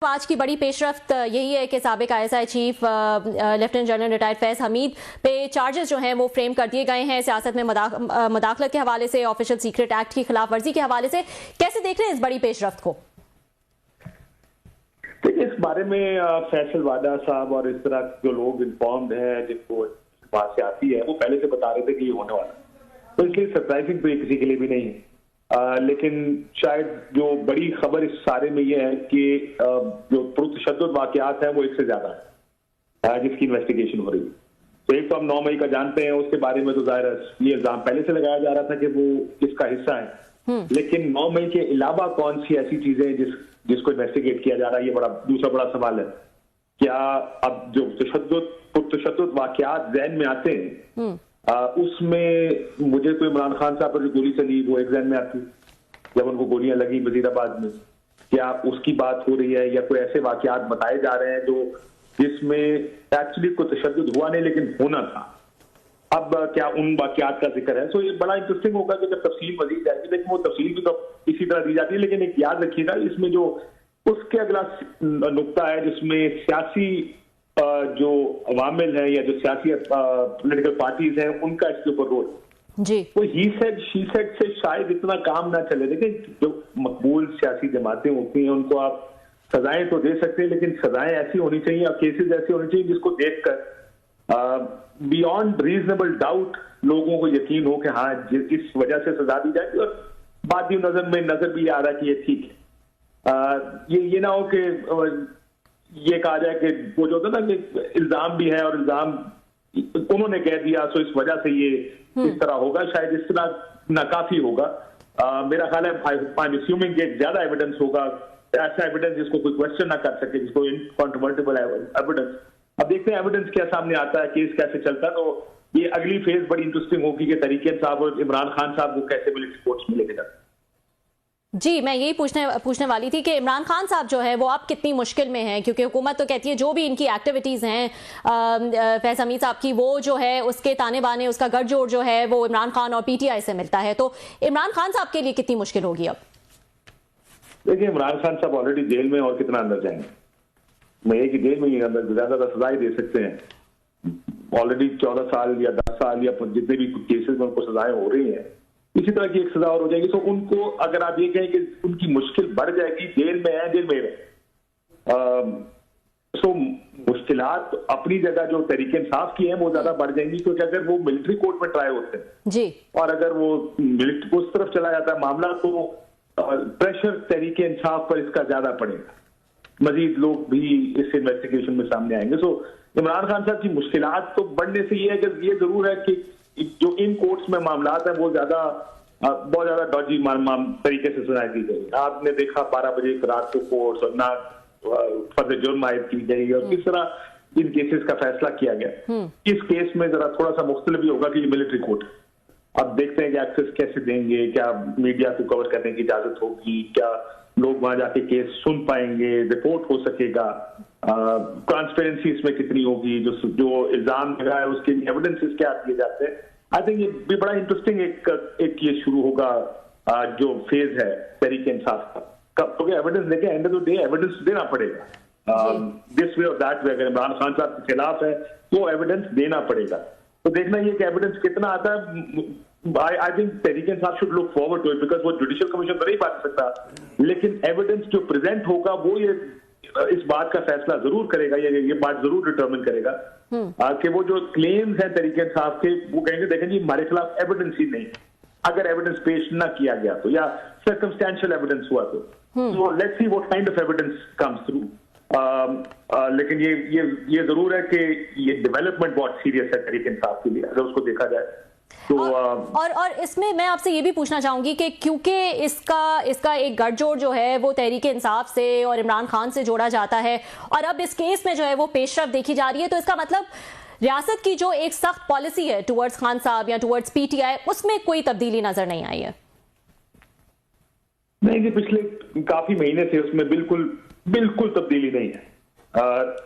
आज की बड़ी पेशरफ्त यही है कि साबिक ISI chief lieutenant general retired Faiz Hamid पे चार्जेस जो हैं वो फ्रेम कर दिए गए हैं सियासत में मुदाखलत के हवाले से, ऑफिशियल सीक्रेट एक्ट की खिलाफ वर्जी के हवाले से। कैसे देख रहे हैं इस बड़ी पेशरफ्त को? देखिए, इस बारे में फैसल वादा साहब और इस तरह जो लोग इन्फॉर्म्ड हैं, जिनको बात से आती है, वो पहले से बता रहे थे कि ये होने वाला, तो इसलिए सरप्राइजिंग तो किसी के लिए भी नहीं है। लेकिन शायद जो बड़ी खबर इस सारे में ये है कि जो पुरतशद्दुद वाकयात हैं वो एक से ज्यादा है जिसकी इन्वेस्टिगेशन हो रही है। तो एक तो हम 9 मई का जानते हैं, उसके बारे में तो जाहिर है ये इल्जाम पहले से लगाया जा रहा था कि वो इसका हिस्सा है, लेकिन 9 मई के अलावा कौन सी ऐसी चीजें जिसको इन्वेस्टिगेट किया जा रहा है, ये दूसरा बड़ा सवाल है। क्या अब जो पुरतशद्दुद वाकयात ज़हन में आते हैं उसमें मुझे तो इमरान खान साहब पर जो गोली चली वो एक ज़हन में आती, जब उनको गोलियां लगी वजीराबाद में, क्या उसकी बात हो रही है, या कोई ऐसे वाकयात बताए जा रहे हैं जिसमें एक्चुअली कोई तशद्दुद हुआ नहीं लेकिन होना था। अब क्या उन वाकयात का जिक्र है? तो ये बड़ा इंटरेस्टिंग होगा कि जब तफसील मजीद जाएगी, लेकिन वो तफसील भी तो इसी तरह दी जाती है। लेकिन एक याद रखिएगा, इसमें जो उसके अगला नुक्ता है जिसमें सियासी जो अवामिल है या जो सियासी पॉलिटिकल पार्टीज हैं, उनका इसके ऊपर रोल जी, वो ही सेड शी सेड से शायद इतना काम ना चले। देखिए, जो मकबूल सियासी जमातें होती हैं उनको आप सजाएं तो दे सकते हैं, लेकिन सजाएं ऐसी होनी चाहिए और केसेस ऐसे होने चाहिए जिसको देखकर बियॉन्ड रीजनेबल डाउट लोगों को यकीन हो कि हाँ इस वजह से सजा दी जाएगी, और बाद नजर भी आ रहा है कि ये ठीक है। ये ना हो कि ये कहा जाए कि वो जो होता है ना कि इल्जाम भी है और इल्जाम उन्होंने कह दिया सो इस वजह से ये इस तरह होगा, शायद इस तरह नाकाफी होगा। मेरा ख्याल है आई एम अस्यूमिंग कि ज्यादा एविडेंस होगा, ऐसा एविडेंस जिसको कोई क्वेश्चन ना कर सके, जिसको इनकॉन्ट्रोवर्टिबल एविडेंस। अब देखते हैं एविडेंस क्या सामने आता है, केस कैसे चलता है। तो ये अगली फेज बड़ी इंटरेस्टिंग होगी कि तरीके साहब और इमरान खान साहब को कैसे मिलिट्री कोर्ट्स में लेके जाते हैं। जी, मैं यही पूछने वाली थी कि इमरान खान साहब जो है वो अब कितनी मुश्किल में हैं, क्योंकि हुकूमत तो कहती है जो भी इनकी एक्टिविटीज़ हैं फैज हमीद साहब की, वो जो है उसके ताने बाने, उसका गठजोड़ जो है वो इमरान खान और पीटीआई से मिलता है। तो इमरान खान साहब के लिए कितनी मुश्किल होगी अब? देखिए, इमरान खान साहब ऑलरेडी जेल में, और कितना अंदर जाएंगे? मैं एक ही जेल में ही अंदर ज्यादा सजाएं दे सकते हैं। ऑलरेडी 14 साल या 10 साल या जितने भी केसेस में उनको सजाएं हो रही हैं, इसी तरह की एक सजा और हो जाएगी। तो उनको अगर आप ये कहें कि उनकी मुश्किल बढ़ जाएगी, जेल में है, जेल में रहे, सो मुश्किलात अपनी जगह जो तरीके इंसाफ की हैं वो ज्यादा बढ़ जाएंगी, क्योंकि अगर वो मिलिट्री कोर्ट में ट्राई होते हैं जी, और अगर वो मिलिट्री उस तरफ चला जाता है मामला, तो प्रेशर तरीके इंसाफ पर इसका ज्यादा पड़ेगा, मजीद लोग भी इस इन्वेस्टिगेशन में सामने आएंगे। सो इमरान खान साहब की मुश्किलात तो बढ़ने से ये है कि ये जरूर है कि जो इन कोर्ट्स में मामलात हैं वो बहुत ज्यादा डॉजी तरीके से सुनाई दी गई। आपने देखा 12 बजे रात को कोर्ट्स और ना फर्ज जुर्म आयद की गई, और किस तरह इन केसेस का फैसला किया गया। इस केस में जरा थोड़ा सा मुख्तलिफ भी होगा कि ये मिलिट्री कोर्ट, अब देखते हैं कि एक्सेस कैसे देंगे, क्या मीडिया को कवर करने की इजाजत होगी, क्या लोग वहां जाके केस सुन पाएंगे, रिपोर्ट हो सकेगा, ट्रांसपेरेंसी इसमें कितनी होगी, जो इल्जाम लगा है उसके एविडेंसेस क्या दिए जाते हैं। आई थिंक ये भी बड़ा इंटरेस्टिंग एक ये शुरू होगा जो फेज है तरीके इंसाफ का, क्योंकि एविडेंस लेके end of the day evidence देना पड़ेगा दिस वे और दैट वे। अगर इमरान खान साहब के खिलाफ है तो एविडेंस देना पड़ेगा, तो देखना ये कि एविडेंस कितना आता है। आई थिंक तरीके इंसाफ should look forward to it, because वो जुडिशियल कमीशन तो नहीं बात सकता, लेकिन एविडेंस जो प्रेजेंट होगा वो ये इस बात का फैसला जरूर करेगा, ये बात जरूर डिटरमिन करेगा कि वो जो क्लेम्स हैं तरीके इंसाफ के, वो कहेंगे देखें जी हमारे खिलाफ एविडेंस ही नहीं, अगर एविडेंस पेश ना किया गया तो, या सर्कमस्टेंशियल एविडेंस हुआ तो let's see what kind of evidence comes through. लेकिन ये जरूर है कि ये डेवलपमेंट बहुत सीरियस है तरीके इंसाफ के लिए, अगर उसको देखा जाए तो। और इसमें मैं आपसे ये भी पूछना चाहूंगी कि क्योंकि इसका एक गठजोड़ जो है वो तहरीक इंसाफ से और इमरान खान से जोड़ा जाता है, और अब इस केस में जो है वो पेशरफ्त देखी जा रही है, तो इसका मतलब रियासत की जो एक सख्त पॉलिसी है टुवर्ड्स खान साहब या टुवर्ड्स पीटीआई, उसमें कोई तब्दीली नजर नहीं आई है? नहीं जी, पिछले काफी महीने से उसमें बिल्कुल तब्दीली नहीं है।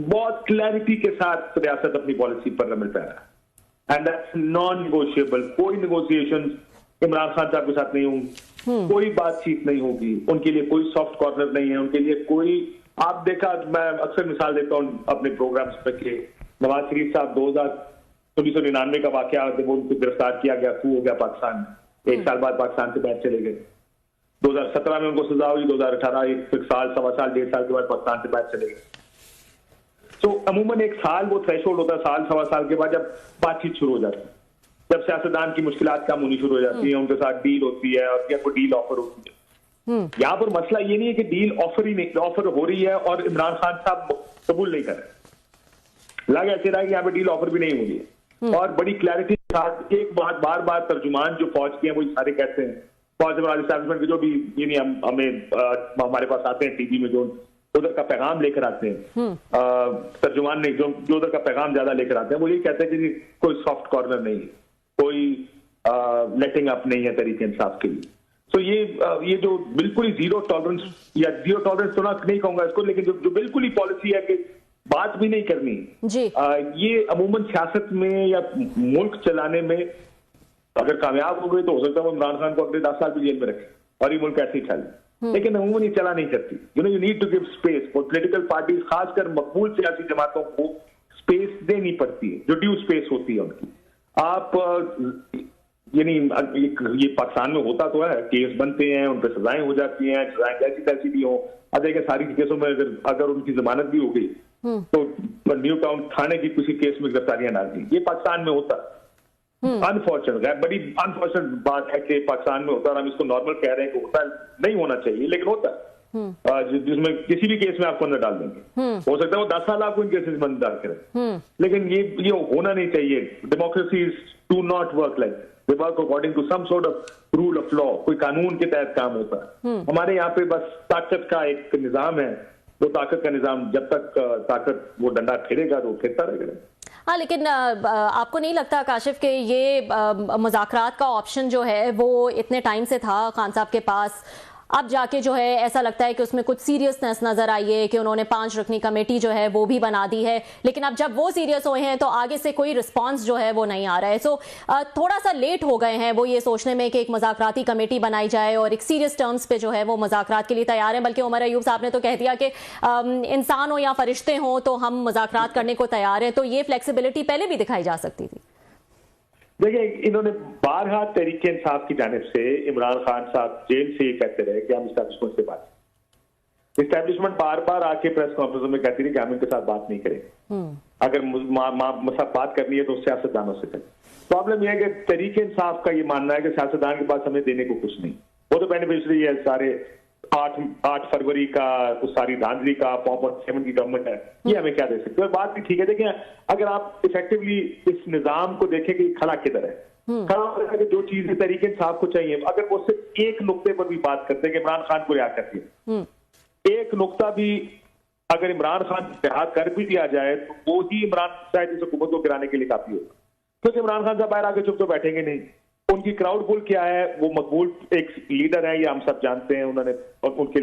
बहुत क्लैरिटी के साथ रियासत अपनी पॉलिसी पर अमल कर रहा है, एंड दैट्स नॉन निगोशिएबल। कोई निगोशिएशन इमरान खान साहब के साथ नहीं होंगी, कोई बातचीत नहीं होगी, उनके लिए कोई सॉफ्ट कॉर्नर नहीं है, उनके लिए कोई आप देखा, मैं अक्सर मिसाल देता हूँ अपने प्रोग्राम्स पे कि नवाज शरीफ साहब 1999 का वाकया जब उनको गिरफ्तार किया गया, कू हो गया पाकिस्तान में, 1 साल बाद पाकिस्तान से बाहर चले गए। 2017 में उनको सजा हुई, 2018 1 साल, 1.25 साल, 1.5 साल के बाद पाकिस्तान से बाहर चले गए। तो अमूमन 1 साल वो थ्रेशोल्ड होता है, साल 1.25 साल के बाद जब बातचीत शुरू हो जाती है, जब सियासतदान की मुश्किलात कम होनी शुरू हो जाती है, उनके साथ डील होती है और या कोई डील ऑफर होती है। यहाँ पर मसला ये नहीं है कि डील ऑफर हो रही है और इमरान खान साहब कबूल नहीं कर रहे। लग ऐसे रहा है कि यहाँ पे डील ऑफर भी नहीं हो रही है। और बड़ी क्लैरिटी के साथ एक बात बार बार तर्जुमान जो फौज के हैं वो सारे कहते हैं, फौज एस्टैब्लिशमेंट के जो भी ये नहीं हमें हमारे पास आते हैं टीवी में, जो उधर का पैगाम लेकर आते हैं, तर्जुमान नहीं, जो उधर का पैगाम ज्यादा लेकर आते हैं, वो ये कहते हैं कि कोई सॉफ्ट कॉर्नर नहीं है, कोई लेटिंग अप नहीं है तरीके इंसाफ के लिए। तो ये जो बिल्कुल ही जीरो टॉलरेंस, या जीरो टॉलरेंस तो ना नहीं कहूंगा इसको, लेकिन जो बिल्कुल ही पॉलिसी है कि बात भी नहीं करनी जी। ये अमूमन सियासत में या मुल्क चलाने में अगर कामयाब हो गए तो हो सकता है वो इमरान खान को अगले 10 साल भी जेल में रखे और ये मुल्क ऐसे ही चले, लेकिन अमूमन ये चला नहीं करती। You need to give space for political parties, खासकर मकबूल सियासी जमातों को स्पेस देनी पड़ती है, जो ड्यू स्पेस होती है उनकी। आप ये पाकिस्तान में होता तो है, केस बनते हैं, उन पर सजाएं हो जाती हैं, सजाएं जैसी तैसी भी हो। अब देखिए सारी केसों में अगर उनकी जमानत भी हो गई तो न्यू टाउन थाने की किसी केस में गिरफ्तारियां ना दी। ये पाकिस्तान में होता, अनफॉर्चुनेट है, बड़ी अनफॉर्चुनेट बात है कि पाकिस्तान में होता, और हम इसको नॉर्मल कह रहे हैं कि होता नहीं होना चाहिए, लेकिन होता है। जिसमें किसी भी केस में आपको अंदर डाल देंगे, हो सकता है वो 10 साल आपको इन केसेस में अंदर डाल करें, लेकिन ये होना नहीं चाहिए। Democracies do not work like, they work according to some sort of rule of law, कोई कानून के तहत काम होता है। हमारे यहाँ पे बस ताकत का एक निजाम है, वो ताकत का निजाम जब तक ताकत वो डंडा फिरेगा तो फिरता रहेगा। हाँ, लेकिन आपको नहीं लगता काशिफ के ये मुज़ाकरात का ऑप्शन जो है वो इतने टाइम से था खान साहब के पास, अब जाके जो है ऐसा लगता है कि उसमें कुछ सीरियसनेस नजर आई है कि उन्होंने 5 रुकनी कमेटी जो है वो भी बना दी है, लेकिन अब जब वो सीरियस हुए हैं तो आगे से कोई रिस्पांस जो है वो नहीं आ रहा है। सो थोड़ा सा लेट हो गए हैं वो ये सोचने में कि एक मुज़ाकराती कमेटी बनाई जाए और एक सीरियस टर्म्स पे जो है वो मुज़ाकरात के लिए तैयार है। बल्कि उमर अयूब साहब ने तो कह दिया कि इंसान हो या फरिश्ते हों तो हम मुज़ाकरात करने को तैयार हैं। तो ये फ्लेक्सिबिलिटी पहले भी दिखाई जा सकती थी। देखिए, इन्होंने बारहा तहरीके इंसाफ की जानिब से इमरान खान साहब जेल से ये कहते रहे कि हम इस्टेब्लिशमेंट से बात, इस्टेब्लिशमेंट बार बार आके प्रेस कॉन्फ्रेंस में कहती रही कि हम इनके साथ बात नहीं करेंगे, अगर बात करनी है तो सियासतदानों से करें। प्रॉब्लम यह है कि तहरीके इंसाफ का ये मानना है कि सियासतदान के पास हमें देने को कुछ नहीं, वो तो बेनिफिशरी है सारे 8 फरवरी का, उस सारी धांधली का, 4.7 की गवर्नमेंट है, ये हमें क्या दे सकते हैं। बात भी ठीक है। देखिए, अगर आप इफेक्टिवली इस निजाम को देखें कि खड़ा किधर है, खड़ा है कि जो चीजें तरीके इंसाफ को चाहिए, अगर वो सिर्फ एक नुक्ते पर भी बात करते हैं कि इमरान खान को रिहा कर दिया, एक नुक्ता भी अगर इमरान खान रिहा कर भी दिया जाए तो वो ही इमरान शायद इस हुकूमत को गिराने के लिए काफी होगा, क्योंकि इमरान खान साहब बाहर आके चुप तो बैठेंगे नहीं। उनकी क्राउड पुल क्या है, वो मकबूल एक लीडर है, ये हम सब जानते हैं। उन्होंने उनके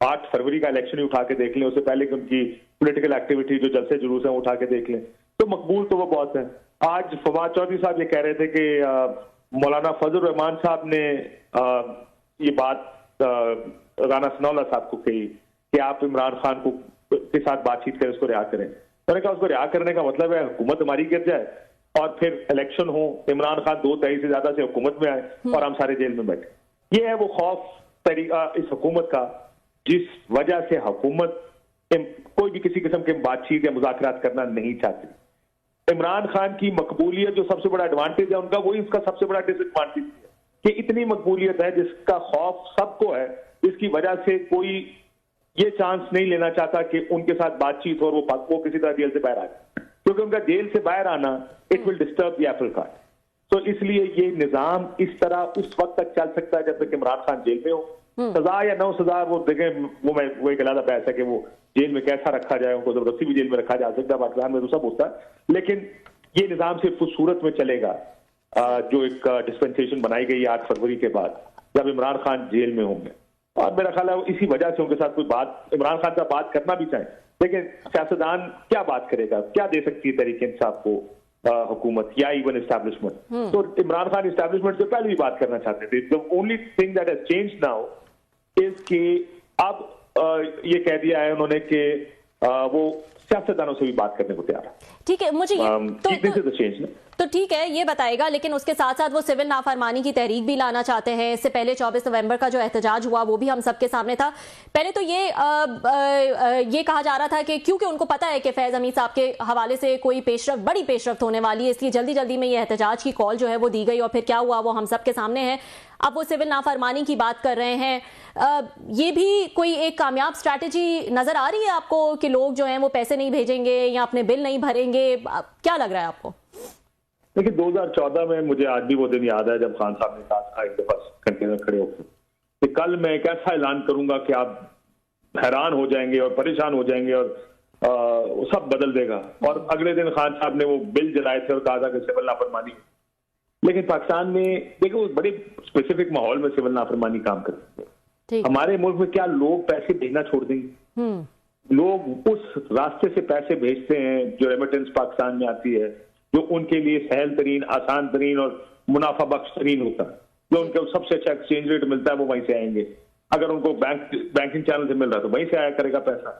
8 फरवरी का इलेक्शन ही उठा के देख लें, उससे पहले कि उनकी पॉलिटिकल एक्टिविटी जो जलसे जुलूस है उठा के देख लें, तो मकबूल तो वो बहुत है। आज फवाद चौधरी साहब ये कह रहे थे कि मौलाना फजल रहमान साहब ने ये बात राना सनाउल्लाह साहब को कही कि आप इमरान खान को के साथ बातचीत करें, उसको रिहा करें। मैंने कहा उसको रिहा करने का मतलब है हुकूमत हमारी गिर जाए और फिर इलेक्शन हो, इमरान खान 2 तिहाई से ज्यादा से हुकूमत में आए और हम सारे जेल में बैठे। ये है वो खौफ तरीका इस हुकूमत का, जिस वजह से हुकूमत कोई भी किसी किस्म की बातचीत या मुज़ाकरात करना नहीं चाहती। इमरान खान की मकबूलियत जो सबसे बड़ा एडवांटेज है उनका, वही उसका सबसे बड़ा डिसएडवांटेज है कि इतनी मकबूलियत है जिसका खौफ सबको है, जिसकी वजह से कोई ये चांस नहीं लेना चाहता कि उनके साथ बातचीत हो और वो किसी तरह जेल से बाहर आ जाए, क्योंकि उनका जेल से बाहर आना it will disturb the Apple cart. तो इसलिए ये निजाम इस तरह उस वक्त तक चल सकता है जब तक इमरान खान जेल में हो। सजा या न सजा वो देखें, वो एक अलग बहस है कि वो जेल में कैसा रखा जाए, उनको जबरदस्ती भी जेल में रखा जा सकता है, पाकिस्तान में तो सब होता है, लेकिन ये निजाम सिर्फ उस सूरत में चलेगा जो एक डिस्पेंसेशन बनाई गई 8 फरवरी के बाद, जब इमरान खान जेल में होंगे। और मेरा ख्याल है इसी वजह से उनके साथ कोई बात, इमरान खान साहब बात करना भी चाहे, लेकिन सियासतदान क्या बात करेगा, क्या दे सकती है तहरीक इंसाफ को हुकूमत या इवन एस्टैब्लिशमेंट। तो इमरान खान एस्टैब्लिशमेंट से पहले भी बात करना चाहते थे। The only thing that has changed now is कि अब ये कह दिया है उन्होंने कि वो सियासतदानों से भी बात करने को तैयार है। ठीक है, मुझे तो ठीक है, ये बताएगा, लेकिन उसके साथ साथ वो सिविल नाफरमानी की तहरीक भी लाना चाहते हैं। इससे पहले 24 नवंबर का जो एहतजाज हुआ वो भी हम सबके सामने था। पहले तो ये कहा जा रहा था कि क्योंकि उनको पता है कि फैज हमीद साहब के हवाले से कोई बड़ी पेशरफ्त होने वाली है, इसलिए जल्दी जल्दी में ये एहतजाज की कॉल जो है वो दी गई, और फिर क्या हुआ वो हम सबके सामने है। अब वो सिविल नाफरमानी की बात कर रहे हैं। ये भी कोई एक कामयाब स्ट्रैटेजी नजर आ रही है आपको कि लोग जो हैं वो पैसे नहीं भेजेंगे या अपने बिल नहीं भरेंगे? क्या लग रहा है आपको? देखिए 2014 में मुझे आज भी वो दिन याद है जब खान साहब ने कहा था एक दफा कंटेनर खड़े होकर कि कल मैं एक ऐसा ऐलान करूंगा कि आप हैरान हो जाएंगे और परेशान हो जाएंगे और सब बदल देगा। और अगले दिन खान साहब ने वो बिल जलाए थे और कहा था कि सिविल नाफरमानी। लेकिन पाकिस्तान में देखो बड़े स्पेसिफिक माहौल में सिविल नाफरमानी काम करती है। हमारे मुल्क में क्या लोग पैसे भेजना छोड़ देंगे? लोग उस रास्ते से पैसे भेजते हैं जो रेमिटेंस पाकिस्तान में आती है, जो उनके लिए सहल तरीन, आसान तरीन और मुनाफा बख्श तरीन होता है, जो उनको सबसे अच्छा एक्सचेंज रेट मिलता है वो वहीं से आएंगे। अगर उनको बैंकिंग चैनल से मिल रहा है तो वहीं से आया करेगा पैसा।